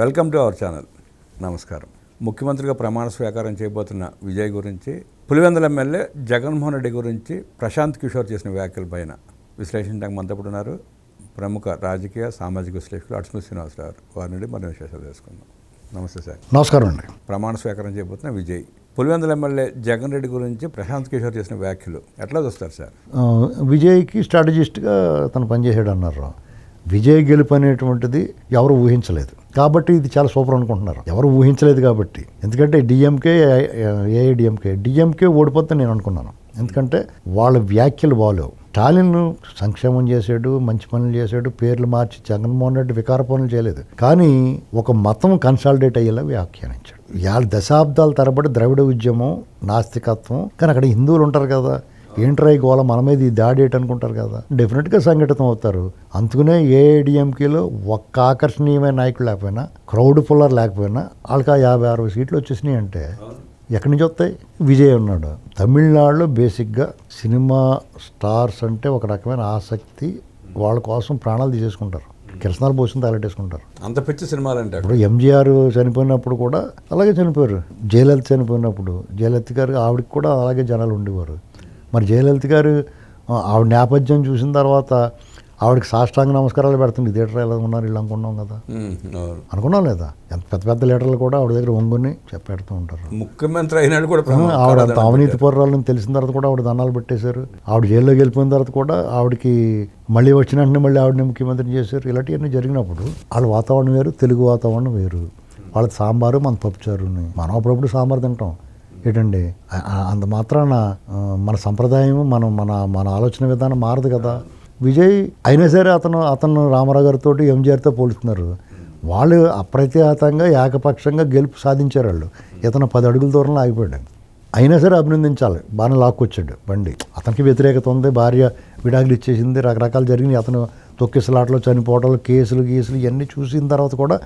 Welcome to our channel. నమస్కారం. ముఖ్యమంత్రిగా ప్రమాణ స్వీకారం చేయబోతున్న విజయ్ గురించి, పులివెందుల ఎమ్మెల్యే జగన్మోహన్ రెడ్డి గురించి ప్రశాంత్ కిషోర్ చేసిన వ్యాఖ్యల పైన విశ్లేషించడానికి మనతో ఉన్నారు ప్రముఖ రాజకీయ సామాజిక విశ్లేషకులు అట్స్మి శ్రీనివాసరావు గారు. వారి నుండి మనం విశేషాలు తెలుసుకుందాం. నమస్తే సార్. నమస్కారం అండి. ప్రమాణ స్వీకారం చేయబోతున్న విజయ్, పులివెందుల ఎమ్మెల్యే జగన్ రెడ్డి గురించి ప్రశాంత్ కిషోర్ చేసిన వ్యాఖ్యలు ఎట్లా చూస్తారు సార్? విజయ్కి స్ట్రాటజిస్ట్గా తను పనిచేసాడు అన్నారు. విజయ్ గెలుపు అనేటువంటిది ఎవరు ఊహించలేదు కాబట్టి ఇది చాలా సూపర్ అనుకుంటున్నారు. ఎవరు ఊహించలేదు కాబట్టి, ఎందుకంటే డిఎంకే ఓడిపోతే నేను అనుకున్నాను. ఎందుకంటే వాళ్ళ వ్యాఖ్యలు బాలేవు. స్టాలిన్ సంక్షేమం చేశాడు, మంచి పనులు చేశాడు, పేర్లు మార్చి జగన్మోహన్ రెడ్డి వికార పనులు చేయలేదు. కానీ ఒక మతం కన్సాలిడేట్ అయ్యేలా వ్యాఖ్యానించాడు. ఇవాళ దశాబ్దాల తరబడి ద్రవిడ ఉద్యమం, నాస్తికత్వం, కానీ అక్కడ హిందువులు ఉంటారు కదా, ఏంట్రా ఈ గోళ మన మీద ఈ దాడి ఏంటి అనుకుంటారు కదా, డెఫినెట్గా సంఘటితం అవుతారు. అందుకనే ఏఐడిఎంకేలో ఒక్క ఆకర్షణీయమైన నాయకులు లేకపోయినా, క్రౌడ్ పుల్లర్ లేకపోయినా వాళ్ళకి 50-60 సీట్లు వచ్చేసినాయి. అంటే ఎక్కడి నుంచి వస్తాయి? విజయ్ ఉన్నాడు. తమిళనాడులో బేసిక్గా సినిమా స్టార్స్ అంటే ఒక రకమైన ఆసక్తి, వాళ్ళ కోసం ప్రాణాలు తీసేసుకుంటారు, కిరసనాలు పోసిన తలెట్టేసుకుంటారు. అంత పిచ్చి సినిమాలు అంటే ఇప్పుడు ఎంజీఆర్ చనిపోయినప్పుడు కూడా అలాగే చనిపోయారు. జయలలిత చనిపోయినప్పుడు జయలలిత గారు ఆవిడకి కూడా అలాగే జనాలు ఉండేవారు. మరి జయలలిత గారు ఆవిడ నేపథ్యం చూసిన తర్వాత ఆవిడకి సాష్టాంగ నమస్కారాలు పెడుతుంది. లీడర్ ఎలా ఉన్నారు వీళ్ళు అనుకున్నాం కదా, అనుకున్నాం లేదా? ఎంత పెద్ద పెద్ద లీడర్లు కూడా ఆవిడ దగ్గర ఒంగుని పెడుతూ ఉంటారు. ముఖ్యమంత్రి అయినాడు కూడా ఆవిడ అంత అవినీతి పౌరాలని తెలిసిన తర్వాత కూడా ఆవిడ దండాలు పెట్టేశారు. ఆవిడ జైల్లోకి వెళ్ళిపోయిన తర్వాత కూడా ఆవిడకి మళ్ళీ వచ్చిన వెంటనే మళ్ళీ ఆవిడని ముఖ్యమంత్రిని చేశారు. ఇలాంటివన్నీ జరిగినప్పుడు వాళ్ళ వాతావరణం వేరు, తెలుగు వాతావరణం వేరు. వాళ్ళది సాంబారు, మన పప్పుచారుని. మనం అప్పుడప్పుడు సాంబార్ తింటాం ఏంటండి, అంత మాత్రాన మన సంప్రదాయం, మన ఆలోచన విధానం మారదు కదా. విజయ్ అయినా సరే అతను రామారావు గారితో ఎంజీఆర్తో పోలుస్తున్నారు. వాళ్ళు అప్రతిహతంగా ఏకపక్షంగా గెలుపు సాధించారు. వాళ్ళు ఇతను 10 అడుగుల దూరంలో ఆగిపోయాడు. అయినా సరే అభినందించాలి, బాగా లాక్కొచ్చాడు బండి. అతనికి వ్యతిరేకత ఉంది, భార్య విడాకులు ఇచ్చేసింది, రకరకాలు జరిగినాయి. అతను తొక్కిసలాట్లో చనిపోవటాలు, కేసులు ఇవన్నీ చూసిన తర్వాత కూడా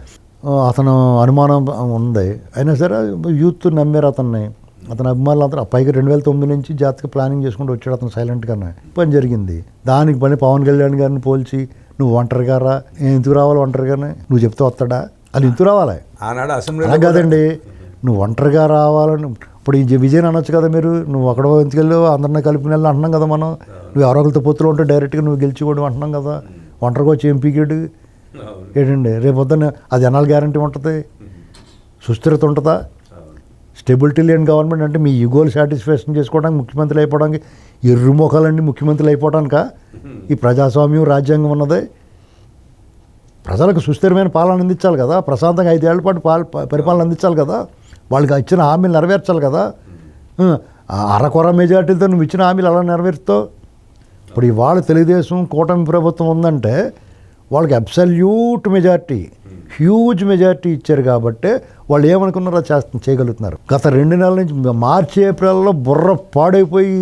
అతను అనుమానం ఉంది. అయినా సరే యూత్ నమ్మారు అతన్ని. అతని అభిమానులు అందరూ పైగా 2009 నుంచి జాతక ప్లానింగ్ చేసుకుంటూ వచ్చాడు అతను సైలెంట్గానే. పని జరిగింది. దానికి పని పవన్ కళ్యాణ్ గారిని పోల్చి నువ్వు ఒంటరిగా రా, ఎందుకు రావాలి ఒంటరిగానే, నువ్వు చెప్తే వస్తాడా, అది ఎందుకు రావాలి ఆనాడు అసెంబ్లీ అలా కాదండి. నువ్వు ఒంటరిగా రావాలని ఇప్పుడు ఈ విజయ్ అనొచ్చు కదా, మీరు నువ్వు అక్కడ ఎందుకెళ్ళి అందరినీ కలిపి వెళ్ళి అంటున్నాం కదా మనం. నువ్వు ఎవరొకరితో పొత్తులు ఉంటే డైరెక్ట్గా నువ్వు గెలిచి కూడా అంటున్నాం కదా. ఒంటరిగా వచ్చి ఎంపీకేడు ఏంటండి, రేపు పొద్దున్న అది ఎన్నాళ్ళు గ్యారంటీ ఉంటుంది, సుస్థిరత ఉంటుందా? స్టెబిలిటీ లేని గవర్నమెంట్ అంటే మీ ఈగోలు సాటిస్ఫాక్షన్ చేసుకోవడానికి, ముఖ్యమంత్రులు అయిపోవడానికి, ఎర్రుమొఖాలన్నీ ముఖ్యమంత్రులు అయిపోవడానికా ఈ ప్రజాస్వామ్యం రాజ్యాంగం ఉన్నది? ప్రజలకు సుస్థిరమైన పాలన అందించాలి కదా, ప్రశాంతంగా 5 ఏళ్ల పాటు పరిపాలన అందించాలి కదా, వాళ్ళకి ఇచ్చిన హామీలు నెరవేర్చాలి కదా. అరకొర మెజార్టీలతో నువ్వు ఇచ్చిన హామీలు ఎలా నెరవేరుస్తావు? ఇప్పుడు ఇవాళ తెలుగుదేశం కూటమి ప్రభుత్వం ఉందంటే వాళ్ళకి అబ్సల్యూట్ మెజార్టీ, హ్యూజ్ మెజార్టీ ఇచ్చారు కాబట్టి వాళ్ళు ఏమనుకున్నారో చేయగలుగుతున్నారు. గత 2 నెలల నుంచి మార్చి ఏప్రిల్లో బుర్ర పాడైపోయి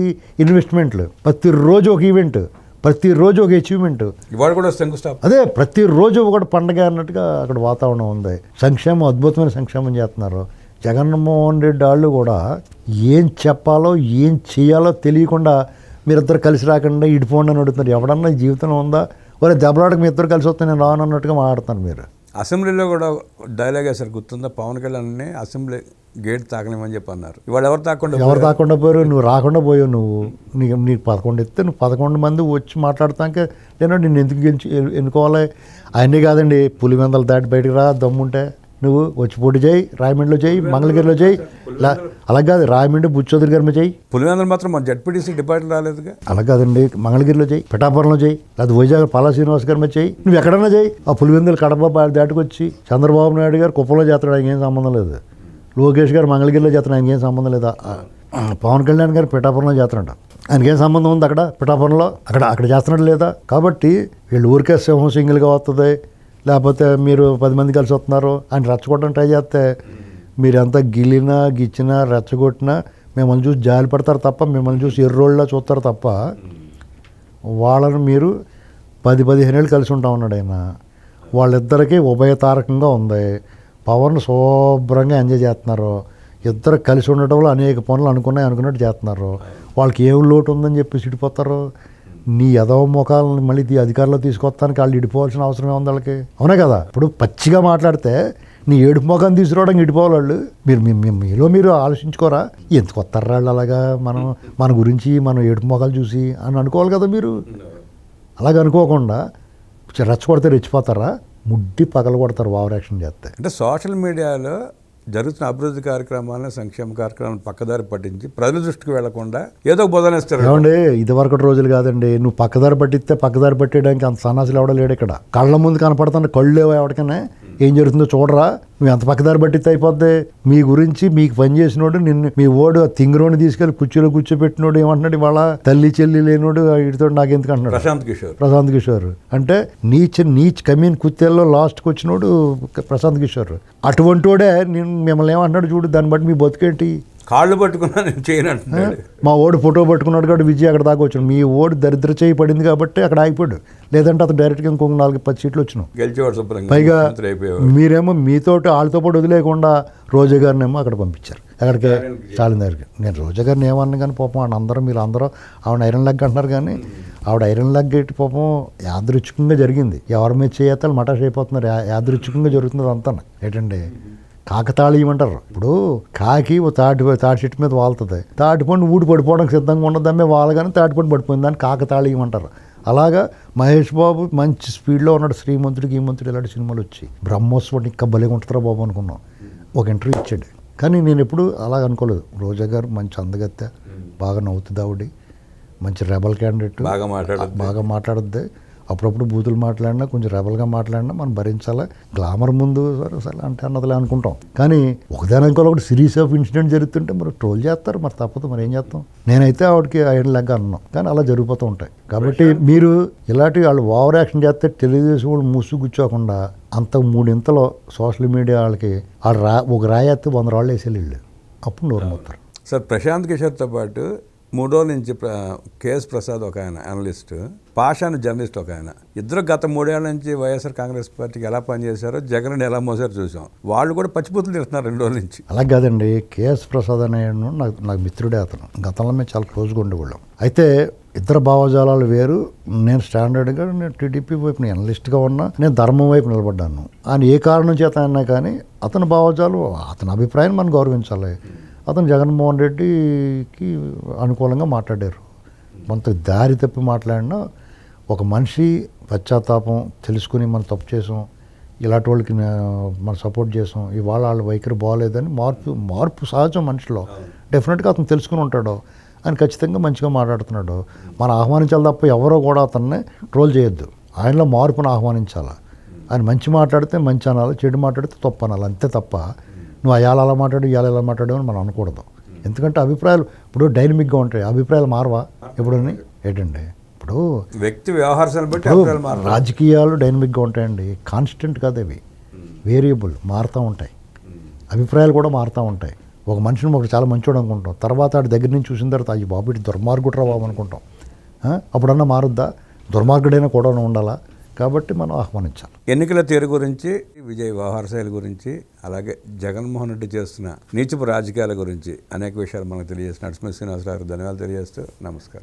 ఇన్వెస్ట్మెంట్లు, ప్రతిరోజు ఒక ఈవెంట్, ప్రతిరోజు ఒక అచీవ్మెంట్. ఇవాళ కూడా శంకుస్థాపన, అదే ప్రతిరోజు ఒకటి పండగ అన్నట్టుగా అక్కడ వాతావరణం ఉంది. సంక్షేమం, అద్భుతమైన సంక్షేమం చేస్తున్నారు. జగన్మోహన్ రెడ్డి వాళ్ళు కూడా ఏం చెప్పాలో ఏం చేయాలో తెలియకుండా మీరిద్దరు కలిసి రాకుండా ఇడిపోండి అని అడుగుతున్నారు. ఎవడన్నా జీవితంలో ఉందా? ఒరే దెబ్బలాటకు మీ ఇద్దరు కలిసి వస్తే నేను రాను అన్నట్టుగా మాట్లాడుతున్నారు మీరు. అసెంబ్లీలో కూడా డైలాగ్ వేసారు, గుర్తుందా? పవన్ కళ్యాణ్ అసెంబ్లీ గేట్ తాకలేమని చెప్పి అన్నారు. ఇవాళ ఎవరు తాకుండా పోయారు? నువ్వు రాకుండా పోయావు. నీకు 11 ఇస్తే నువ్వు 11 మంది వచ్చి మాట్లాడతాకే నేను నిన్ను ఎందుకు ఎన్నుకోవాలి? అవన్నీ కాదండి, పులివెందలు దాటి బయటకు రా, దమ్ముంటే నువ్వు వచ్చి పోటీ చేయి, రాయమండ్రిలో చేయి, మంగళగిరిలో చేయి. అలా కాదు, రాయమండ్రి బుచ్చోదరి గారి చేయి. పులివెందులు మాత్రం మన జడ్పీటీసీ డిపాజిట్ రాలేదుగా. అలా కాదండి, మంగళగిరిలో చేయి, పిఠాపురంలో చేయి, లేదా వైజాగ్ పల్లా శ్రీనివాస్ గారి చేయి, నువ్వు ఎక్కడన్నా చేయి. ఆ పులివెందులు కడప దాటుకొచ్చి చంద్రబాబు నాయుడు గారు కుప్పంలో చేస్తాడు, ఆయనకి ఏం సంబంధం లేదు. లోకేష్ గారు మంగళగిరిలో చేస్తాడు, ఆయనకి ఏం సంబంధం లేదా. పవన్ కళ్యాణ్ గారు పిఠాపురంలో చేస్తాడంట, ఆయనకి ఏం సంబంధం ఉంది అక్కడ పిఠాపురంలో? అక్కడ చేస్తున్నాడు లేదా? కాబట్టి వీళ్ళు ఊరికే సింహం సింగిల్గా వస్తుంది, లేకపోతే మీరు 10 మంది కలిసి వస్తున్నారు అని రెచ్చగొట్టడం ట్రై చేస్తే మీరు ఎంత గిచ్చినా రెచ్చగొట్టినా మిమ్మల్ని చూసి జాలి పడతారు తప్ప, మిమ్మల్ని చూసి ఎర్రోళ్ళ చూస్తారు తప్ప, వాళ్ళని మీరు 10-15 ఏళ్ళు కలిసి ఉంటా ఉన్నాడు ఆయన. వాళ్ళిద్దరికీ ఉభయతారకంగా ఉంది. పవన్ శుభ్రంగా ఎంజాయ్ చేస్తున్నారు. ఇద్దరు కలిసి ఉండటంలో అనేక పనులు అనుకున్నట్టు చేస్తున్నారు. వాళ్ళకి ఏం లోటు ఉందని చెప్పి సిడిపోతారు. నీ యదవ ముఖాలను మళ్ళీ అధికారంలో తీసుకొస్తానికి వాళ్ళు ఇడిపోవాల్సిన అవసరం ఉంది వాళ్ళకి, అవునా కదా? ఇప్పుడు పచ్చిగా మాట్లాడితే నీ ఏడుపు మొఖాన్ని తీసుకురావడానికి ఇటుపోవాలి వాళ్ళు. మీలో మీరు ఆలోచించుకోరా, ఎందుకు వస్తారు వాళ్ళు అలాగా మన గురించి మనం ఏడుపు మొఖాలు చూసి అని అనుకోవాలి కదా మీరు. అలాగ అనుకోకుండా రెచ్చగొడితే రెచ్చిపోతారా, ముడ్డి పగల కొడతారు ఓవర్ యాక్షన్ చేస్తే. అంటే సోషల్ మీడియాలో జరుగుతున్న అభివృద్ధి కార్యక్రమాలను, సంక్షేమ కార్యక్రమాలను పక్కదారి పట్టించి ప్రజల దృష్టికి వెళ్లకుండా ఏదో బోధనేస్తారు. ఏమండి, ఇదివరకటి రోజులు కాదండి. నువ్వు పక్కదారి పట్టిస్తే పక్కదారి పట్టేయడానికి అంత సన్నాసులు ఎవడో లేడు ఇక్కడ. కళ్ళ ముందు కనపడుతున్న కళ్ళు లేవో ఎవరికైనా, ఏం జరుగుతుందో చూడరా. నువ్వు ఎంత పక్కదారి పట్టిస్తే అయిపోద్ది. మీ గురించి మీకు పని చేసినోడు, నిన్ను మీ ఓడు తింగరోని తీసుకెళ్లి కుర్చీలో కూర్చోబెట్టినోడు ఏమంటున్నాడు ఇవాళ, తల్లి చెల్లి లేనోడు వీటితో నాకు ఎందుకు అంటున్నాడు ప్రశాంత్ కిషోర్. అంటే నీచ్ కమీన్ కుత్తేల్లో లాస్ట్కి వచ్చినోడు ప్రశాంత్ కిషోర్. అటువంటి వాడే నేను మిమ్మల్ని ఏమంటున్నాడు చూడు, దాన్ని బట్టి మీ బతుకేంటి. కాళ్ళు పట్టుకున్నా నేను చేయను అంటున్నాడు. మా ఓడు ఫోటో పట్టుకున్నాడు కాబట్టి విజయ్ అక్కడ దాకా వచ్చాడు. మీ ఓడు దరిద్ర చేయి పడింది కాబట్టి అక్కడ ఆగిపోయాడు. లేదంటే అతను డైరెక్ట్గా ఇంకొక 4-10 సీట్లు వచ్చినావు. పైగా మీరేమో మీతోటి వాళ్ళతో పాటు వదిలేకుండా రోజా గారిని ఏమో అక్కడ పంపించారు. అక్కడికి స్టాలిన్ దగ్గరికి. నేను రోజా గారిని ఏమన్నా కానీ పాపం మీరు అందరూ ఆవిడ ఐరన్ లెగ్ అంటున్నారు, కానీ ఆవిడ ఐరన్ లెగ్ ఎట్టి పాపం యాదృచ్ఛికంగా జరిగింది. ఎవరి మీద చేయాలి మటాష్ అయిపోతున్నారు. యాదృచ్ఛికంగా జరుగుతుంది అంతా. ఏంటండి, కాకతాళీయం అంటారు. ఇప్పుడు కాకి ఓ తాటి చెట్టు మీద వాళ్తుంది, తాటిపండు ఊడి పడిపోవడానికి సిద్ధంగా ఉన్నది, దాన్ని వాళ్ళగానే తాటిపండు పడిపోయింది, దాన్ని కాకతాళీయం అంటారు. అలాగా మహేష్ బాబు మంచి స్పీడ్లో ఉన్నాడు. శ్రీమంతుడికి ఈ మంతుడు ఇలాంటి సినిమాలు వచ్చి బ్రహ్మోత్సవం ఇంకా భలే ఉంటుందిరా బాబు అనుకున్నాం. ఒక ఇంటర్వ్యూ ఇచ్చాడు, కానీ నేను ఎప్పుడు అలాగ అనుకోలేదు. రోజా గారు మంచి అందగత్తె, బాగా నవ్వుతుంది ఆవిడ, మంచి రెబల్ క్యాండిడేట్, బాగా మాట్లాడుద్ది. అప్పుడప్పుడు బూతులు మాట్లాడినా, కొంచెం రెబల్గా మాట్లాడినా మనం భరించాలా. గ్లామర్ ముందు సరే అంటే అన్నదిలే అనుకుంటాం. కానీ ఒకదానికో ఒకటి సిరీస్ ఆఫ్ ఇన్సిడెంట్ జరుగుతుంటే మరి ట్రోల్ చేస్తారు, మరి తప్పదు, మరి ఏం చేస్తాం. నేనైతే ఆవిడకి ఐరన్ లెగ్ అన్నాను, కానీ అలా జరిగిపోతూ ఉంటాయి. కాబట్టి మీరు ఇలాంటి వాళ్ళు ఓవర్ యాక్షన్ చేస్తే తెలుగుదేశం వాళ్ళు మూసు కూర్చోకుండా అంత 3 ఇంతలో సోషల్ మీడియా వాళ్ళకి ఒక రాయత్తి 100 రాళ్ళు వేసేళ్ళు వీళ్ళు, అప్పుడు నోరు మోస్తారు. సార్, ప్రశాంత్ కిషోర్తో పాటు 3 రోజుల నుంచి కేఎస్ ప్రసాద్ ఒక ఆయన అనలిస్ట్, పాషాన్ జర్నలిస్ట్ ఒక ఆయన, ఇద్దరు గత 3 ఏళ్ల నుంచి వైఎస్ఆర్ కాంగ్రెస్ పార్టీకి ఎలా పనిచేశారో, జగన్ ఎలా మోసారో చూసాం. వాళ్ళు కూడా పచ్చిపూతులు తిడుతున్నారు 2 రోజుల నుంచి. అలా కాదండి, కేఎస్ ప్రసాద్ అనే నాకు మిత్రుడే. అతను గతంలో మేము చాలా క్లోజ్గా ఉండేవాళ్ళం. అయితే ఇద్దరు భావజాలాలు వేరు. నేను స్టాండర్డ్గా నేను టీడీపీ వైపు నేను అనలిస్ట్గా ఉన్నా, నేను ధర్మం వైపు నిలబడ్డాను. ఆయన ఏ కారణం చేత అయినా కానీ అతని భావజాలు, అతని అభిప్రాయం మనం గౌరవించాలి. అతను జగన్మోహన్ రెడ్డికి అనుకూలంగా మాట్లాడారు. కొంత దారి తప్పి మాట్లాడినా, ఒక మనిషి పశ్చాత్తాపం తెలుసుకుని మనం తప్పు చేసాం, ఇలాంటి వాళ్ళకి మనం సపోర్ట్ చేసాం, ఇవాళ వాళ్ళ వైఖరి బాగోలేదని మార్పు సహజం మనిషిలో. డెఫినెట్గా అతను తెలుసుకుని ఉంటాడు, ఆయన ఖచ్చితంగా మంచిగా మాట్లాడుతున్నాడు. మనం ఆహ్వానించాలి తప్ప ఎవరో కూడా అతన్ని ట్రోల్ చేయొద్దు. ఆయనలో మార్పును ఆహ్వానించాలి. ఆయన మంచి మాట్లాడితే మంచి అనాలి, చెడు మాట్లాడితే తప్పు అనాలి, అంతే తప్ప నువ్వు అయాల అలా మాట్లాడు ఇవాళ ఎలా మాట్లాడు అని మనం అనకూడదు. ఎందుకంటే అభిప్రాయాలు ఇప్పుడు డైనమిక్గా ఉంటాయి, అభిప్రాయాలు మారవా ఎప్పుడని. ఏంటండి, ఇప్పుడు వ్యక్తి వ్యవహారాలను బట్టి రాజకీయాలు డైనమిక్గా ఉంటాయండి, కాన్స్టెంట్ కాదు, అవి వేరియబుల్, మారుతూ ఉంటాయి. అభిప్రాయాలు కూడా మారుతూ ఉంటాయి. ఒక మనిషిని ఒకటి చాలా మంచోడు అనుకుంటాం, తర్వాత ఆడి దగ్గర నుంచి చూసిన తర్వాత అయ్యి బాబు ఇటు దుర్మార్గుడు రా బాబు అనుకుంటాం. అప్పుడన్నా మారుద్దా? దుర్మార్గుడైనా కూడా ఉండాలా? కాబట్టి మనం ఆహ్వానించాలి. ఎన్నికల తీరు గురించి, విజయ్ వ్యవహార శైలి గురించి, అలాగే జగన్మోహన్ రెడ్డి చేస్తున్న నీచపు రాజకీయాల గురించి అనేక విషయాలు మనకు తెలియజేసిన నరసింహ శ్రీనివాసరావు ధన్యవాదాలు తెలియజేస్తూ నమస్కారం.